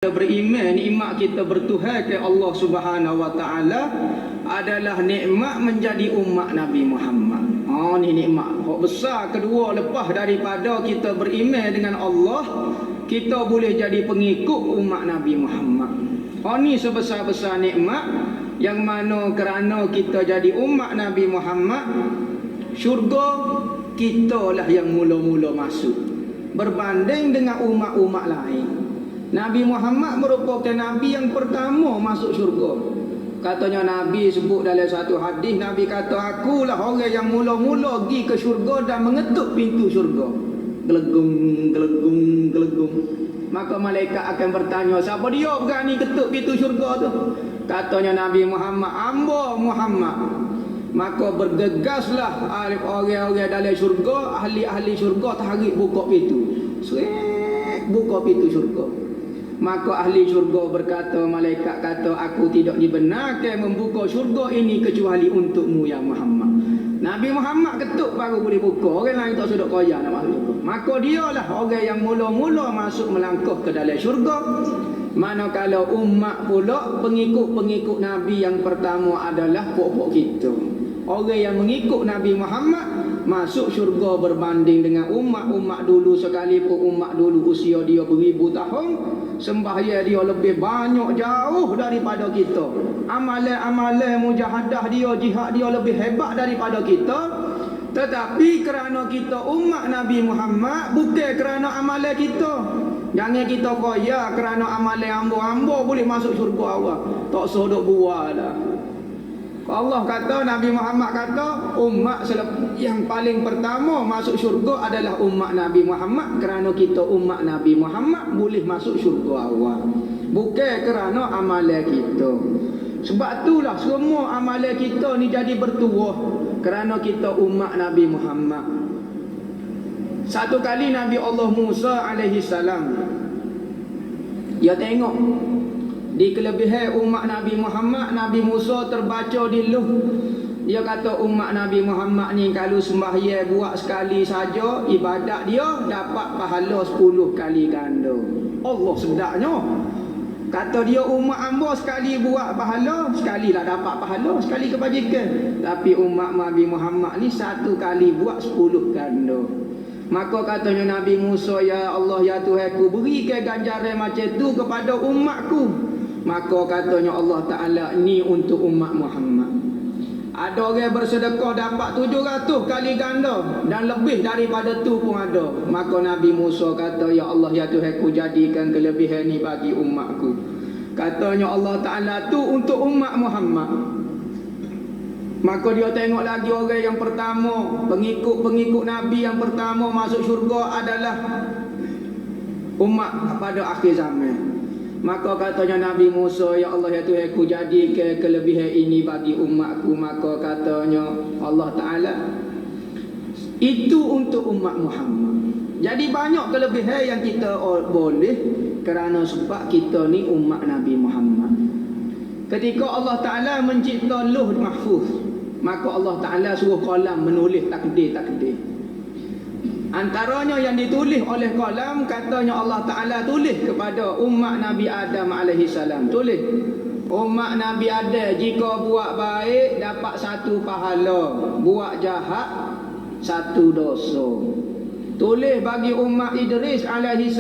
Kita beriman, nikmat kita bertuhan ke Allah Subhanahu wa taala adalah nikmat menjadi umat Nabi Muhammad. Ni nikmat hak besar kedua lepas daripada kita beriman dengan Allah, kita boleh jadi pengikut umat Nabi Muhammad. Ni sebesar-besar nikmat yang mana kerana kita jadi umat Nabi Muhammad, syurga kita lah yang mula-mula masuk berbanding dengan umat-umat lain. Nabi Muhammad merupakan Nabi yang pertama masuk syurga. Katanya Nabi sebut dalam satu hadis, Nabi kata, akulah orang yang mula-mula pergi ke syurga dan mengetuk pintu syurga. Gelegung, gelegung, gelegung. Maka malaikat akan bertanya, siapa dia berani ketuk pintu syurga tu? Katanya Nabi Muhammad, hamba Muhammad. Maka bergegaslah orang-orang dalam syurga, ahli-ahli syurga tarik buka pintu. Buka pintu syurga. Maka ahli syurga berkata, malaikat kata, aku tidak dibenarkan membuka syurga ini kecuali untukmu ya Muhammad. Nabi Muhammad ketuk baru boleh buka, orang lain tak sedok koyak nak masuk syurga. Maka dialah orang yang mula-mula masuk melangkah ke dalam syurga. Manakala umat pula pengikut-pengikut Nabi yang pertama adalah pokok kita. Orang yang mengikut Nabi Muhammad masuk syurga berbanding dengan umat-umat dulu, sekalipun umat dulu usia dia beribu tahun, sembahyang dia lebih banyak jauh daripada kita, amalan-amalan mujahadah dia, jihad dia lebih hebat daripada kita. Tetapi kerana kita umat Nabi Muhammad, bukan kerana amalan kita. Jangan kita kaya kerana amalan hamba-hamba boleh masuk syurga awal. Tak sodok buah dah. Allah kata, Nabi Muhammad kata, umat yang paling pertama masuk syurga adalah umat Nabi Muhammad. Kerana kita umat Nabi Muhammad boleh masuk syurga awal, bukan kerana amalan kita. Sebab itulah semua amalan kita ni jadi bertuah kerana kita umat Nabi Muhammad. Satu kali Nabi Allah Musa alaihi salam, dia tengok di kelebihan umat Nabi Muhammad, Nabi Musa terbaca di luh. Dia kata umat Nabi Muhammad ni kalau sembahyang buat sekali saja ibadat dia dapat pahala 10 kali ganda. Allah sedaknya. Kata dia umat hamba sekali buat pahala, sekali lah dapat pahala, sekali kebajikan. Tapi umat Nabi Muhammad ni satu kali buat 10 ganda. Maka katanya Nabi Musa, ya Allah ya Tuhanku, berikan ganjaran macam tu kepada umatku. Maka katanya Allah Ta'ala, ni untuk umat Muhammad. Ada orang bersedekah dapat 700 kali ganda dan lebih daripada tu pun ada. Maka Nabi Musa kata, ya Allah ya Tuhanku, jadikan kelebihan ni bagi umatku. Katanya Allah Ta'ala, tu untuk umat Muhammad. Maka dia tengok lagi orang yang pertama, pengikut-pengikut Nabi yang pertama masuk syurga adalah umat pada akhir zaman. Maka katanya Nabi Musa, ya Allah ya Tuhanku, jadikan kelebihan ini bagi umatku. Maka katanya Allah Ta'ala, itu untuk umat Muhammad. Jadi banyak kelebihan yang kita boleh kerana sebab kita ni umat Nabi Muhammad. Ketika Allah Ta'ala mencipta Lauh Mahfuz, maka Allah Ta'ala suruh qalam menulis takdir-takdir. Antaranya yang ditulis oleh qalam, katanya Allah Ta'ala tulis kepada umat Nabi Adam AS. Tulis, umat Nabi Adam jika buat baik dapat 1 pahala, buat jahat 1 dosa. Tulis bagi umat Idris AS,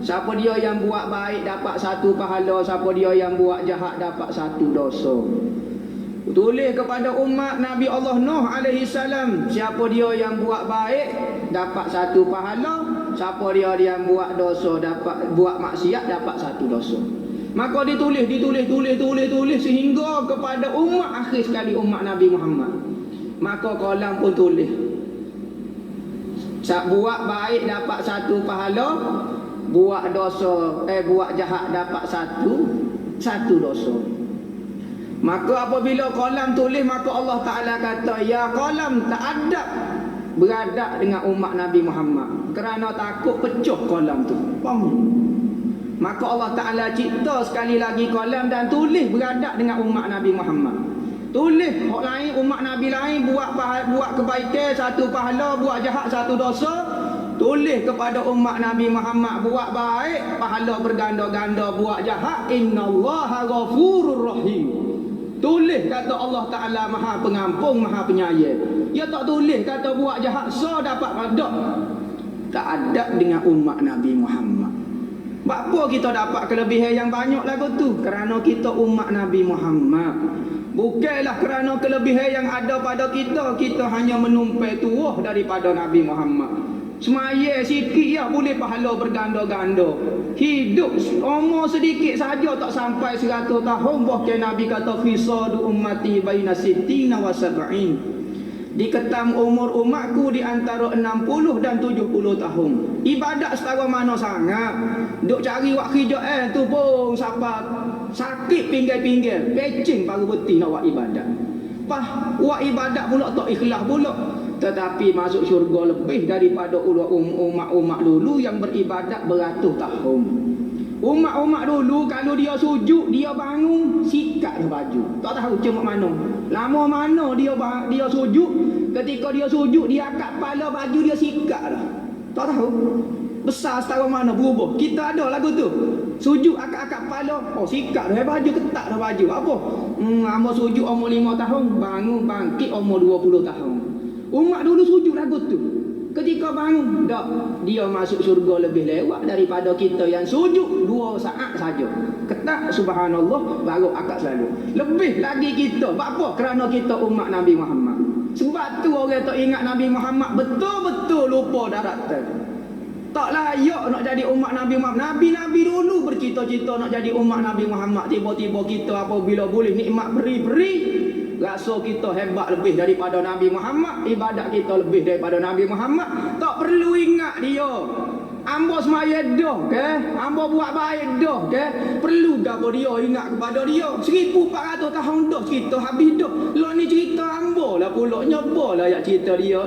siapa dia yang buat baik dapat 1 pahala, siapa dia yang buat jahat dapat 1 dosa. Tulis kepada umat Nabi Allah Nuh alaihi salam, siapa dia yang buat baik dapat 1 pahala, siapa dia yang buat dosa dapat, buat maksiat dapat 1 dosa. Maka ditulis sehingga kepada umat akhir sekali, umat Nabi Muhammad. Maka qalam pun tulis, buat baik dapat 1 pahala, buat dosa buat jahat dapat 1 dosa. Maka apabila qalam tulis, maka Allah Ta'ala kata, ya qalam ta'adab, beradab dengan umat Nabi Muhammad, kerana takut pecah qalam tu. Maka Allah Ta'ala cipta sekali lagi qalam dan tulis beradab dengan umat Nabi Muhammad. Tulis hak lain, umat Nabi lain buat kebaikan 1 pahala, buat jahat 1 dosa. tulis kepada umat Nabi Muhammad buat baik, pahala berganda-ganda, buat jahat, innallaha ghafurur rahim. Tulis kata Allah Ta'ala Maha Pengampun, Maha Penyayang. Ya tak tulis kata buat jahat, so dapat padak. Tak ada dengan umat Nabi Muhammad. Apa kita dapat kelebihan yang banyak lagu tu? Kerana kita umat Nabi Muhammad. Bukanlah kerana kelebihan yang ada pada kita, kita hanya menumpai tuah daripada Nabi Muhammad. Semaya sikit ya boleh pahala berganda-ganda. Hidup umur sedikit saja tak sampai 100 tahun, bahkan Nabi kata fisadu ummati baina sittina wa sab'in. Diketam umur umatku di antara 60 dan 70 tahun. Ibadat setara mana sangat. Duk cari wak kerja tu pun siapa sakit pinggir-pinggir, pecing baru berhenti nak buat ibadat. Buat ibadat pula tak ikhlas pula. Tetapi masuk syurga lebih daripada umat-umat dulu yang beribadat beratus tahun. Umat-umat dulu kalau dia sujud, dia bangun, sikat dia baju. Tak tahu cuma mana. Lama mana dia sujud, ketika dia sujud, dia angkat kepala, baju dia sikat dah. Tak tahu. Besar setara mana berubah. Kita ada lagu tu. Sujud akak-akak kepala, oh sikat dah baju, ketak dah baju. Apa? Amba sujud umur 5 tahun, bangun bangkit umur 20 tahun. Umat dulu sujud lagu tu. Ketika bangun, dak, dia masuk syurga lebih lewat daripada kita yang sujud 2 saat saja. Ketak subhanallah baru akak selalu. Lebih lagi kita. Apa? Kerana kita umat Nabi Muhammad. Sebab tu orang tak ingat Nabi Muhammad, betul-betul lupa daratan. Tak layak nak jadi umat Nabi Muhammad. Nabi-Nabi dulu bercita-cita nak jadi umat Nabi Muhammad. Tiba-tiba kita apabila boleh nikmat beri-beri, rasa kita hebat lebih daripada Nabi Muhammad. Ibadat kita lebih daripada Nabi Muhammad. Tak perlu ingat dia. Ambo semaya dah ke? Ambo buat baik dah ke? Perlu dah dia ingat kepada dia. 1400 tahun dah cerita habis dah. Lo ni cerita ambo lah pula. Nyoba lah yang cerita dia.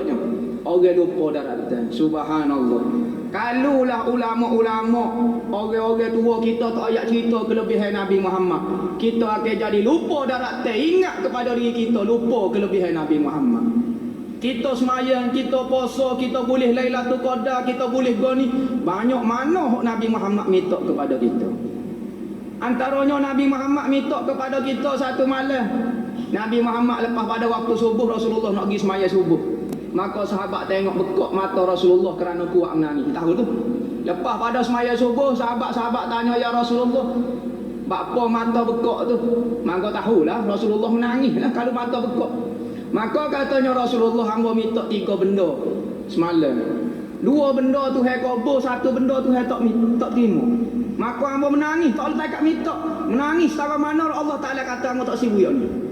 Orang lupa daratan. Subhanallah. Kalulah ulama-ulama, orang-orang tua kita tak ayat cerita kelebihan Nabi Muhammad, kita akan jadi lupa daratan. Ingat kepada diri kita, lupa kelebihan Nabi Muhammad. Kita semayang, kita puasa, kita boleh Lailatul Qadar, kita boleh goni. Banyak mana Nabi Muhammad minta kepada kita. Antaranya Nabi Muhammad minta kepada kita satu malam. Nabi Muhammad lepas pada waktu subuh, Rasulullah nak pergi semayang subuh. Maka sahabat tengok bekok mata Rasulullah kerana kuat menangis. Tahu tu? Lepas pada semayang subuh, sahabat-sahabat tanya, ya Rasulullah, apa mata bekok tu? Maka tahulah Rasulullah menangis lah kalau mata bekok. Maka katanya Rasulullah, hamba minta 3 benda semalam. 2 benda tu hai kubur, 1 benda tu hai tak terima. Maka hamba menangis, tak boleh takat minta. Menangis setara mana Allah Ta'ala kata hamba tak sibu yang ni.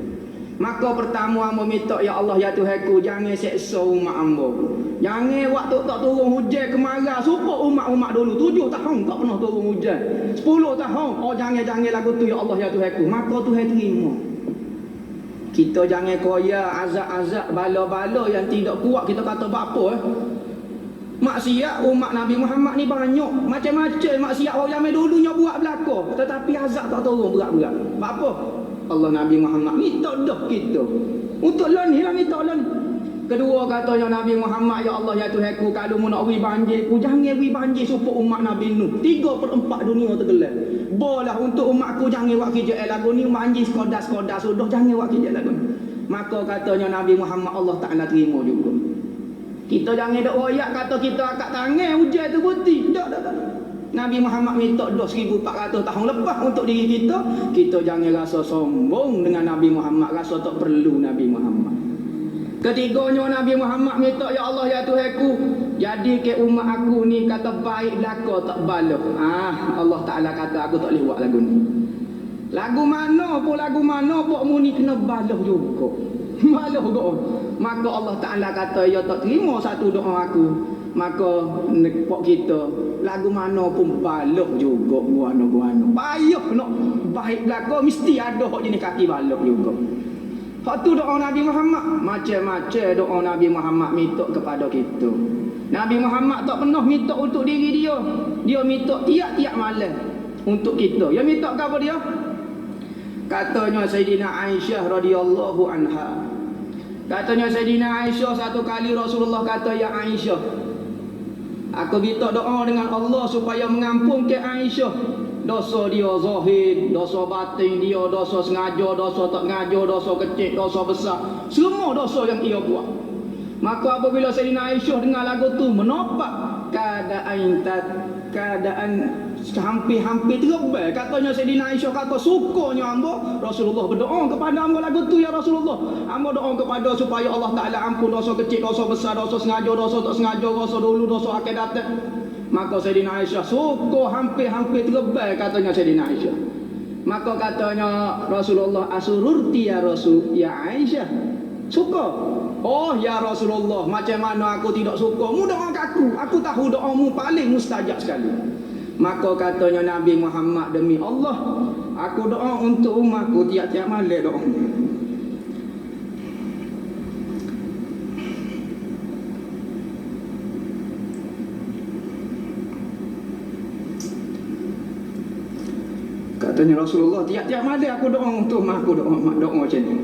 Maka pertama hamba minta, ya Allah ya Tuhanku, jangan seksa umat hamba. Jangan waktu tak turun hujan kemarau supaya umat-umat dulu 7 tahun tak pernah turun hujan. 10 tahun, oh jangan lagu tu ya Allah ya Tuhanku. Maka Tuhan terima. Kita jangan koya azab-azab bala-bala yang tidak kuat kita kata apa maksiat umat Nabi Muhammad ni banyak. Macam-macam maksiat orang zaman dulunya buat belaka, tetapi azab tak turun berat-berat. Apa? Allah Nabi Muhammad minta dah kita. Untuk lah ni lah minta lah ni. Kedua katanya Nabi Muhammad, ya Allah ya Tuhanku, kalau mu nak beri banjir ku, jangan beri banjir supaya umat Nabi Nuh 3/4 dunia tergelam. Bolah untuk umatku jangan buat kerja lagu ni, banjir sekadar sudah, jangan buat kerja lagu ni. Maka katanya Nabi Muhammad, Allah Ta'ala terima juga. Kita jangan dak royak kata kita angkat tangan hujan tu berhenti. Tak. Nabi Muhammad minta dah 1400 tahun lepas untuk diri kita. Kita jangan rasa sombong dengan Nabi Muhammad, rasa tak perlu Nabi Muhammad. Ketiganya Nabi Muhammad minta, ya Allah ya Tuhanku, jadi ke umat aku ni kata baik belaka tak bala. Allah Ta'ala kata aku tak boleh buat lagu ni. Lagu mana pun mu ni kena balah juga. Balah juga. Maka Allah Ta'ala kata ya tak terima satu doa aku. Maka pok kita lagu mana pun balok juga guano-guano. Payah nak baik belaka mesti ada hak jenis kaki balok juga. Hak tu doa Nabi Muhammad. Macam-macam doa Nabi Muhammad minta kepada kita. Nabi Muhammad tak pernah minta untuk diri dia. Dia minta tiap-tiap malam untuk kita. Dia minta kepada dia. Katanya Sayyidina Aisyah radhiyallahu anha. Katanya Sayyidina Aisyah satu kali Rasulullah kata, ya Aisyah, Aku minta doa dengan Allah supaya mengampunkan Aisyah. Dosa dia zahir, dosa batin dia, dosa sengaja, dosa tak sengaja, dosa kecil, dosa besar. Semua dosa yang ia buat. Maka apabila Sayyidina Aisyah dengar lagu tu, menopak keadaan hampir terlebih. Katanya Sayyidina Aisyah kata, sukanya hamba Rasulullah berdoa kepada hamba lagu tu, ya Rasulullah. Hamba doa kepada supaya Allah Ta'ala ampun dosa kecil, dosa besar, dosa sengaja, dosa tak sengaja, dosa dulu, dosa akhir datang. Maka Sayyidina Aisyah suka hampir terlebih, katanya Sayyidina Aisyah. Maka katanya Rasulullah, asururti ya Rasul, ya Aisyah, suka? Oh ya Rasulullah, macam mana aku tidak suka? Mu doa aku tahu doamu paling mustajab sekali. Maka katanya Nabi Muhammad, demi Allah, aku doa untuk umatku tiap-tiap malam doa. Katanya Rasulullah, tiap-tiap malam aku doa untuk umatku, doa macam ni.